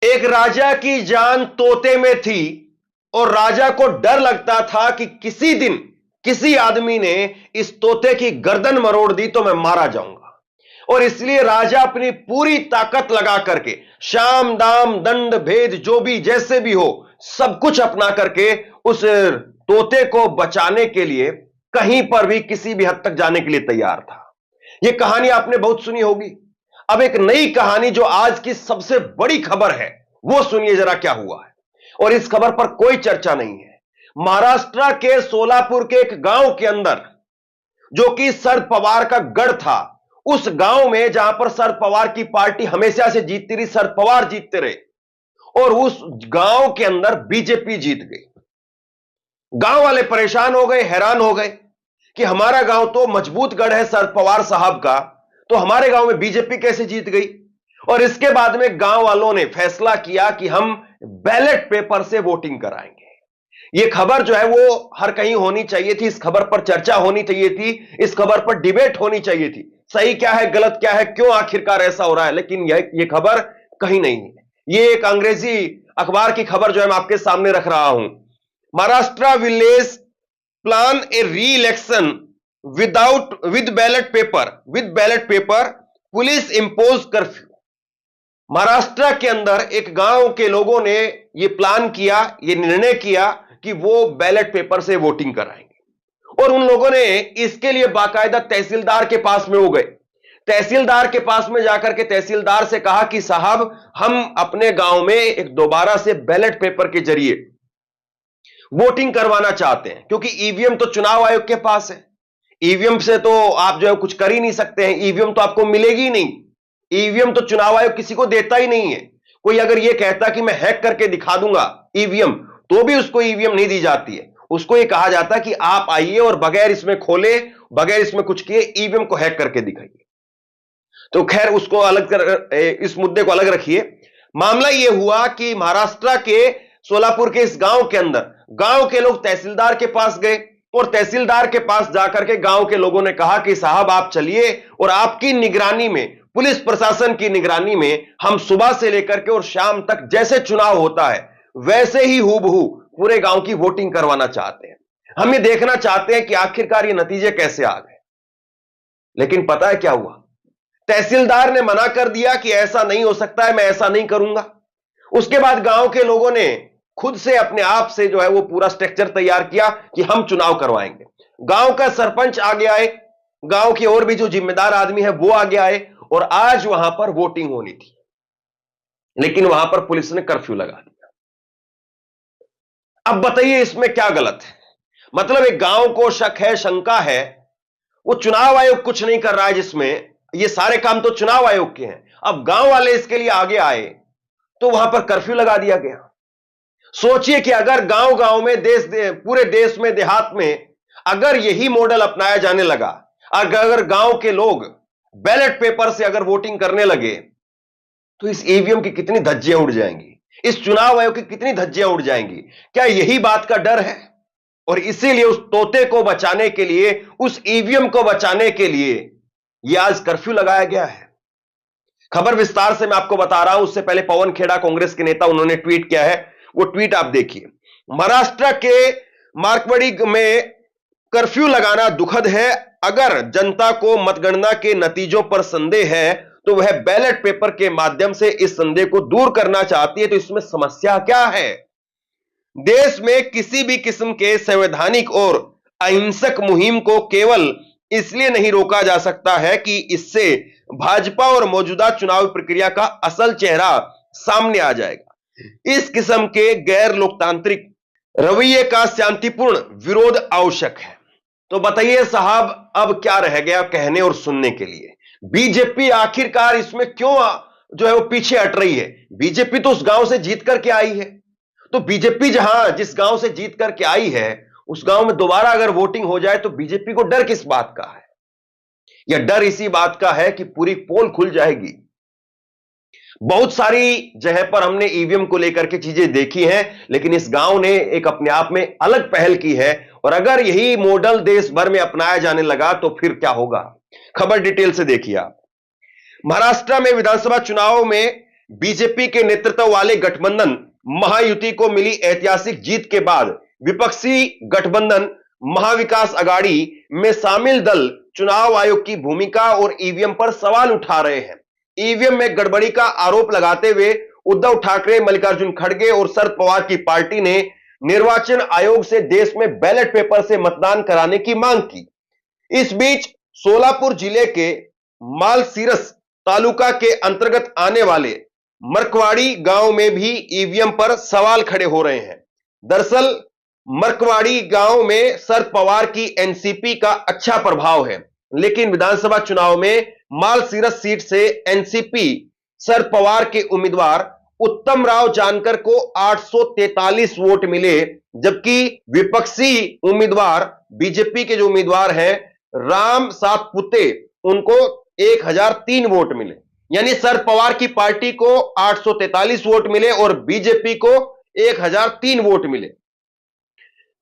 एक राजा की जान तोते में थी और राजा को डर लगता था कि किसी दिन किसी आदमी ने इस तोते की गर्दन मरोड़ दी तो मैं मारा जाऊंगा। और इसलिए राजा अपनी पूरी ताकत लगा करके शाम दाम दंड भेद जो भी जैसे भी हो सब कुछ अपना करके उस तोते को बचाने के लिए कहीं पर भी किसी भी हद तक जाने के लिए तैयार था। यह कहानी आपने बहुत सुनी होगी। अब एक नई कहानी जो आज की सबसे बड़ी खबर है वो सुनिए जरा क्या हुआ है। और इस खबर पर कोई चर्चा नहीं है। महाराष्ट्र के सोलापुर के एक गांव के अंदर जो कि शरद पवार का गढ़ था, उस गांव में जहां पर शरद पवार की पार्टी हमेशा से जीतती रही, शरद पवार जीतते रहे और उस गांव के अंदर बीजेपी जीत गई। गांव वाले परेशान हो गए, हैरान हो गए कि हमारा गांव तो मजबूत गढ़ है शरद पवार साहब का, तो हमारे गांव में बीजेपी कैसे जीत गई। और इसके बाद में गांव वालों ने फैसला किया कि हम बैलेट पेपर से वोटिंग कराएंगे। यह खबर जो है वो हर कहीं होनी चाहिए थी, इस खबर पर चर्चा होनी चाहिए थी, इस खबर पर डिबेट होनी चाहिए थी, सही क्या है गलत क्या है, क्यों आखिरकार ऐसा हो रहा है। लेकिन यह खबर कहीं नहीं है। यह एक अंग्रेजी अखबार की खबर जो है मैं आपके सामने रख रहा हूं। महाराष्ट्र विलेज प्लान ए री election with ballot paper police impose curfew. Maharashtra के अंदर एक गांव के लोगों ने यह प्लान किया, यह निर्णय किया कि वो बैलेट पेपर से वोटिंग कराएंगे। और उन लोगों ने इसके लिए बाकायदा तहसीलदार के पास में हो गए। तहसीलदार के पास में जाकर के तहसीलदार से कहा कि साहब हम अपने गांव में एक दोबारा से बैलेट पेपर के जरिए वोटिंग करवाना चाहते हैं, क्योंकि ईवीएम तो चुनाव आयोग के पास है। ईवीएम से तो आप जो है कुछ कर ही नहीं सकते हैं, ईवीएम तो आपको मिलेगी ही नहीं। ईवीएम तो चुनाव आयोग किसी को देता ही नहीं है। कोई अगर यह कहता कि मैं हैक करके दिखा दूंगा ईवीएम, तो भी उसको ईवीएम नहीं दी जाती है। उसको यह कहा जाता है कि आप आइए और बगैर इसमें खोले, बगैर इसमें कुछ किए ईवीएम को हैक करके दिखाइए। तो खैर उसको अलग कर, इस मुद्दे को अलग रखिए। मामला यह हुआ कि महाराष्ट्र के सोलापुर के इस गांव के अंदर गांव के लोग तहसीलदार के पास गए और तहसीलदार के पास जाकर के गांव के लोगों ने कहा कि साहब आप चलिए और आपकी निगरानी में, पुलिस प्रशासन की निगरानी में हम सुबह से लेकर के और शाम तक जैसे चुनाव होता है वैसे ही हूबहू पूरे गांव की वोटिंग करवाना चाहते हैं। हम ये देखना चाहते हैं कि आखिरकार ये नतीजे कैसे आ गए। लेकिन पता है क्या हुआ? तहसीलदार ने मना कर दिया कि ऐसा नहीं हो सकता है, मैं ऐसा नहीं करूंगा। उसके बाद गांव के लोगों ने खुद से अपने आप से जो है वो पूरा स्ट्रक्चर तैयार किया कि हम चुनाव करवाएंगे। गांव का सरपंच आगे आए, गांव के और भी जो जिम्मेदार आदमी है वो आगे आए और आज वहां पर वोटिंग होनी थी, लेकिन वहां पर पुलिस ने कर्फ्यू लगा दिया। अब बताइए इसमें क्या गलत है? मतलब एक गांव को शक है, शंका है, वो चुनाव आयोग कुछ नहीं कर रहा है, जिसमें ये सारे काम तो चुनाव आयोग के हैं। अब गांव वाले इसके लिए आगे आए तो वहां पर कर्फ्यू लगा दिया गया। सोचिए कि अगर गांव गांव में पूरे देश में, देहात में अगर यही मॉडल अपनाया जाने लगा, अगर गांव के लोग बैलेट पेपर से अगर वोटिंग करने लगे, तो इस ईवीएम की कितनी धज्जियां उड़ जाएंगी, इस चुनाव आयोग की कितनी धज्जियां उड़ जाएंगी। क्या यही बात का डर है? और इसीलिए उस तोते को बचाने के लिए, उस ईवीएम को बचाने के लिए यह आज कर्फ्यू लगाया गया है। खबर विस्तार से मैं आपको बता रहा हूं। उससे पहले पवन खेड़ा कांग्रेस के नेता, उन्होंने ट्वीट किया है, वो ट्वीट आप देखिए। महाराष्ट्र के मार्कवाड़ी में कर्फ्यू लगाना दुखद है। अगर जनता को मतगणना के नतीजों पर संदेह है तो वह बैलेट पेपर के माध्यम से इस संदेह को दूर करना चाहती है, तो इसमें समस्या क्या है? देश में किसी भी किस्म के संवैधानिक और अहिंसक मुहिम को केवल इसलिए नहीं रोका जा सकता है कि इससे भाजपा और मौजूदा चुनावी प्रक्रिया का असल चेहरा सामने आ जाएगा। इस किस्म के गैर लोकतांत्रिक रवैये का शांतिपूर्ण विरोध आवश्यक है। तो बताइए साहब, अब क्या रह गया कहने और सुनने के लिए? बीजेपी आखिरकार इसमें क्यों जो है वो पीछे हट रही है? बीजेपी तो उस गांव से जीत करके आई है, तो बीजेपी जिस गांव से जीत करके आई है उस गांव में दोबारा अगर वोटिंग हो जाए तो बीजेपी को डर किस बात का है? यह डर इसी बात का है कि पूरी पोल खुल जाएगी। बहुत सारी जगह पर हमने ईवीएम को लेकर के चीजें देखी हैं, लेकिन इस गांव ने एक अपने आप में अलग पहल की है। और अगर यही मॉडल देश भर में अपनाया जाने लगा तो फिर क्या होगा? खबर डिटेल से देखिए आप। महाराष्ट्र में विधानसभा चुनाव में बीजेपी के नेतृत्व वाले गठबंधन महायुति को मिली ऐतिहासिक जीत के बाद विपक्षी गठबंधन महाविकास अघाड़ी में शामिल दल चुनाव आयोग की भूमिका और ईवीएम पर सवाल उठा रहे हैं। ईवीएम में गड़बड़ी का आरोप लगाते हुए उद्धव ठाकरे, मल्लिकार्जुन खड़गे और शरद पवार की पार्टी ने निर्वाचन आयोग से देश में बैलेट पेपर से मतदान कराने की मांग की। इस बीच सोलापुर जिले के मालसीरस तालुका के अंतर्गत आने वाले मरकवाड़ी गांव में भी ईवीएम पर सवाल खड़े हो रहे हैं। दरअसल मरकवाड़ी गांव में शरद पवार की एनसीपी का अच्छा प्रभाव है, लेकिन विधानसभा चुनाव में मालसीरस सीट से एनसीपी शरद पवार के उम्मीदवार उत्तम राव जानकर को 843 वोट मिले, जबकि विपक्षी उम्मीदवार बीजेपी के जो उम्मीदवार हैं राम सातपुते, उनको 1003 वोट मिले। यानी शरद पवार की पार्टी को 843 वोट मिले और बीजेपी को 1003 वोट मिले।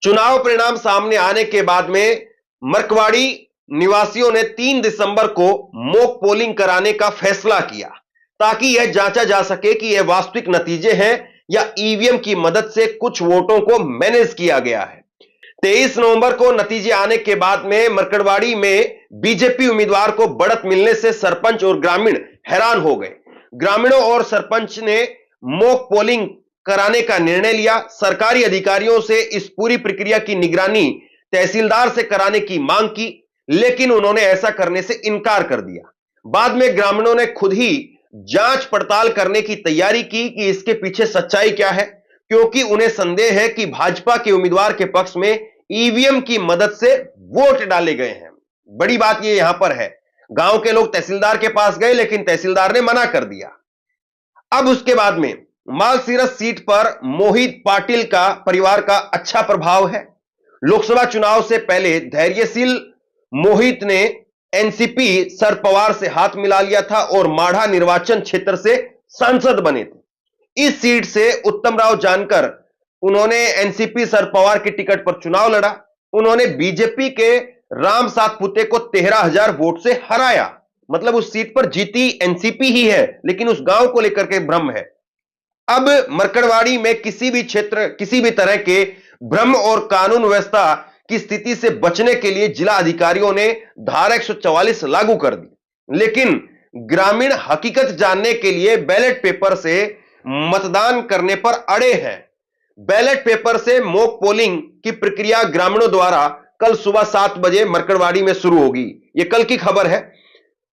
चुनाव परिणाम सामने आने के बाद में मरकवाड़ी निवासियों ने 3 दिसंबर को मॉक पोलिंग कराने का फैसला किया, ताकि यह जांचा जा सके कि यह वास्तविक नतीजे हैं या ईवीएम की मदद से कुछ वोटों को मैनेज किया गया है। 23 नवंबर को नतीजे आने के बाद में मरकड़वाड़ी में बीजेपी उम्मीदवार को बढ़त मिलने से सरपंच और ग्रामीण हैरान हो गए। ग्रामीणों और सरपंच ने मॉक पोलिंग कराने का निर्णय लिया। सरकारी अधिकारियों से इस पूरी प्रक्रिया की निगरानी तहसीलदार से कराने की मांग की, लेकिन उन्होंने ऐसा करने से इनकार कर दिया। बाद में ग्रामीणों ने खुद ही जांच पड़ताल करने की तैयारी की कि इसके पीछे सच्चाई क्या है, क्योंकि उन्हें संदेह है कि भाजपा के उम्मीदवार के पक्ष में ईवीएम की मदद से वोट डाले गए हैं। बड़ी बात यह यहां पर है, गांव के लोग तहसीलदार के पास गए, लेकिन तहसीलदार ने मना कर दिया। अब उसके बाद में मालसीरस सीट पर मोहित पाटिल का परिवार का अच्छा प्रभाव है। लोकसभा चुनाव से पहले धैर्यशील मोहित ने एनसीपी शरद पवार से हाथ मिला लिया था और माढ़ा निर्वाचन क्षेत्र से सांसद बने थे। इस सीट से उत्तम राव जानकर उन्होंने एनसीपी शरद पवार की टिकट पर चुनाव लड़ा। उन्होंने बीजेपी के राम सातपुते को 13,000 वोट से हराया। मतलब उस सीट पर जीती एनसीपी ही है, लेकिन उस गांव को लेकर के भ्रम है। अब मरकड़वाड़ी में किसी भी तरह के भ्रम और कानून व्यवस्था की स्थिति से बचने के लिए जिला अधिकारियों ने धारा 144 लागू कर दी, लेकिन ग्रामीण हकीकत जानने के लिए बैलेट पेपर से मतदान करने पर अड़े हैं। बैलेट पेपर से मॉक पोलिंग की प्रक्रिया ग्रामीणों द्वारा कल सुबह 7 बजे मरकड़वाड़ी में शुरू होगी। यह कल की खबर है।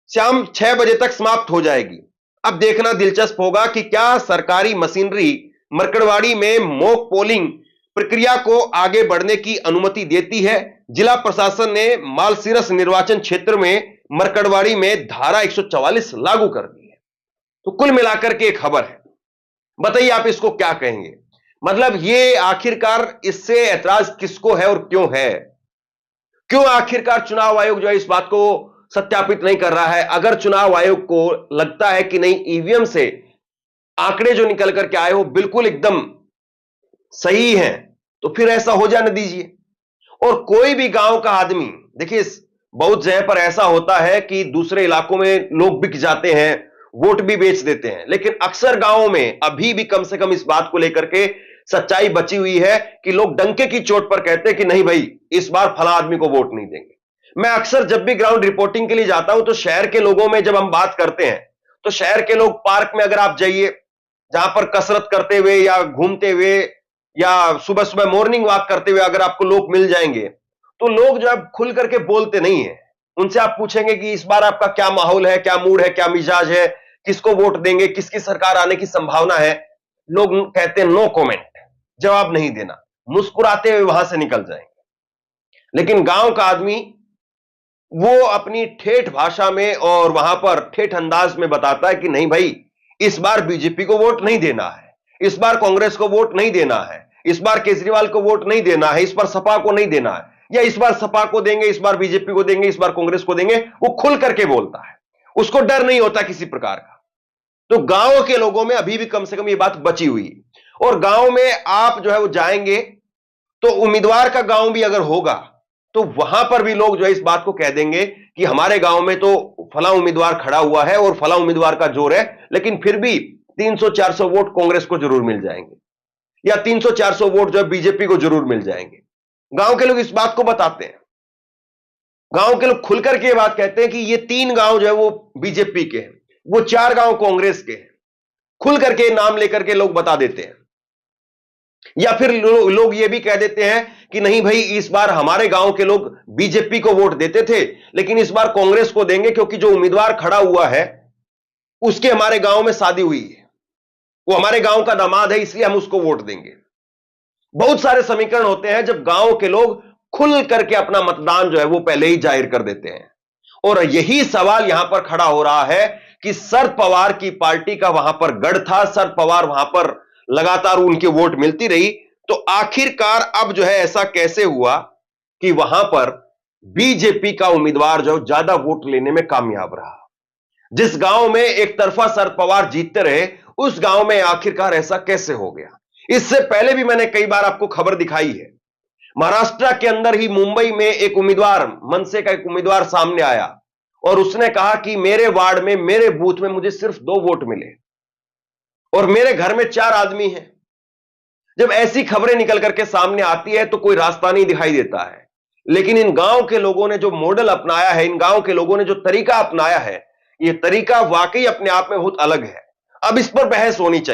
शाम 6 बजे तक समाप्त हो जाएगी। अब देखना दिलचस्प होगा कि क्या सरकारी मशीनरी मरकड़वाड़ी में मॉक पोलिंग प्रक्रिया को आगे बढ़ने की अनुमति देती है। जिला प्रशासन ने मालसीरस निर्वाचन क्षेत्र में मरकड़वाड़ी में धारा 144 लागू कर दी है। तो कुल मिलाकर के एक खबर है। बताइए आप इसको क्या कहेंगे? मतलब ये आखिरकार इससे ऐतराज किसको है और क्यों है? क्यों आखिरकार चुनाव आयोग जो है इस बात को सत्यापित नहीं कर रहा है? अगर चुनाव आयोग को लगता है कि नहीं, ईवीएम से आंकड़े जो निकल करके आए हो बिल्कुल एकदम सही है, तो फिर ऐसा हो जाने दीजिए। और कोई भी गांव का आदमी, देखिए बहुत जगह पर ऐसा होता है कि दूसरे इलाकों में लोग बिक जाते हैं, वोट भी बेच देते हैं, लेकिन अक्सर गांवों में अभी भी कम से कम इस बात को लेकर के सच्चाई बची हुई है कि लोग डंके की चोट पर कहते हैं कि नहीं भाई, इस बार फला आदमी को वोट नहीं देंगे। मैं अक्सर जब भी ग्राउंड रिपोर्टिंग के लिए जाता हूं तो शहर के लोगों में जब हम बात करते हैं तो शहर के लोग, पार्क में अगर आप जाइए, जहां पर कसरत करते हुए या घूमते हुए या सुबह सुबह मॉर्निंग वॉक करते हुए अगर आपको लोग मिल जाएंगे, तो लोग जो है खुल करके बोलते नहीं है। उनसे आप पूछेंगे कि इस बार आपका क्या माहौल है, क्या मूड है, क्या मिजाज है, किसको वोट देंगे, किसकी सरकार आने की संभावना है, लोग कहते हैं नो कमेंट, जवाब नहीं देना, मुस्कुराते हुए वहां से निकल जाएंगे। लेकिन गांव का आदमी वो अपनी ठेठ भाषा में और वहां पर ठेठ अंदाज में बताता है कि नहीं भाई, इस बार बीजेपी को वोट नहीं देना है, इस बार कांग्रेस को वोट नहीं देना है, इस बार केजरीवाल को वोट नहीं देना है, इस बार सपा को नहीं देना है, या इस बार सपा को देंगे, इस बार बीजेपी को देंगे, इस बार कांग्रेस को देंगे। वो खुल करके बोलता है, उसको डर नहीं होता किसी प्रकार का। तो गांव के लोगों में अभी भी कम से कम ये बात बची हुई है। और गांव में आप जो है वो जाएंगे तो उम्मीदवार का गांव भी अगर होगा तो वहां पर भी लोग जो है इस बात को कह देंगे कि हमारे गांव में तो फला उम्मीदवार खड़ा हुआ है और फला उम्मीदवार का जोर है, लेकिन फिर भी 300-400 वोट कांग्रेस को जरूर मिल जाएंगे, या 300-400 वोट जो है बीजेपी को जरूर मिल जाएंगे। गांव के लोग इस बात को बताते हैं, गांव के लोग खुलकर के ये बात कहते हैं कि ये 3 गांव जो है वो बीजेपी के हैं, वो 4 गांव कांग्रेस के हैं। खुल करके नाम लेकर के लोग बता देते हैं। या फिर लोग ये भी कह देते हैं कि नहीं भाई, इस बार हमारे गांव के लोग बीजेपी को वोट देते थे, लेकिन इस बार कांग्रेस को देंगे क्योंकि जो उम्मीदवार खड़ा हुआ है उसके हमारे गांव में शादी हुई है, वो हमारे गांव का दामाद है, इसलिए हम उसको वोट देंगे। बहुत सारे समीकरण होते हैं जब गांव के लोग खुल करके अपना मतदान जो है वो पहले ही जाहिर कर देते हैं। और यही सवाल यहां पर खड़ा हो रहा है कि शरद पवार की पार्टी का वहां पर गढ़ था, शरद पवार वहां पर लगातार उनकी वोट मिलती रही, तो आखिरकार अब जो है ऐसा कैसे हुआ कि वहां पर बीजेपी का उम्मीदवार जो ज्यादा वोट लेने में कामयाब रहा। जिस गांव में एक तरफा शरद पवार जीतते रहे, उस गांव में आखिरकार ऐसा कैसे हो गया। इससे पहले भी मैंने कई बार आपको खबर दिखाई है। महाराष्ट्र के अंदर ही मुंबई में एक उम्मीदवार, मनसे का एक उम्मीदवार सामने आया और उसने कहा कि मेरे वार्ड में, मेरे बूथ में मुझे सिर्फ 2 वोट मिले और मेरे घर में 4 आदमी हैं। जब ऐसी खबरें निकल करके सामने आती है तो कोई रास्ता नहीं दिखाई देता है। लेकिन इन गांव के लोगों ने जो मॉडल अपनाया है, इन गांव के लोगों ने जो तरीका अपनाया है, यह तरीका वाकई अपने आप में बहुत अलग है। अब इस पर बहस होनी चाहिए।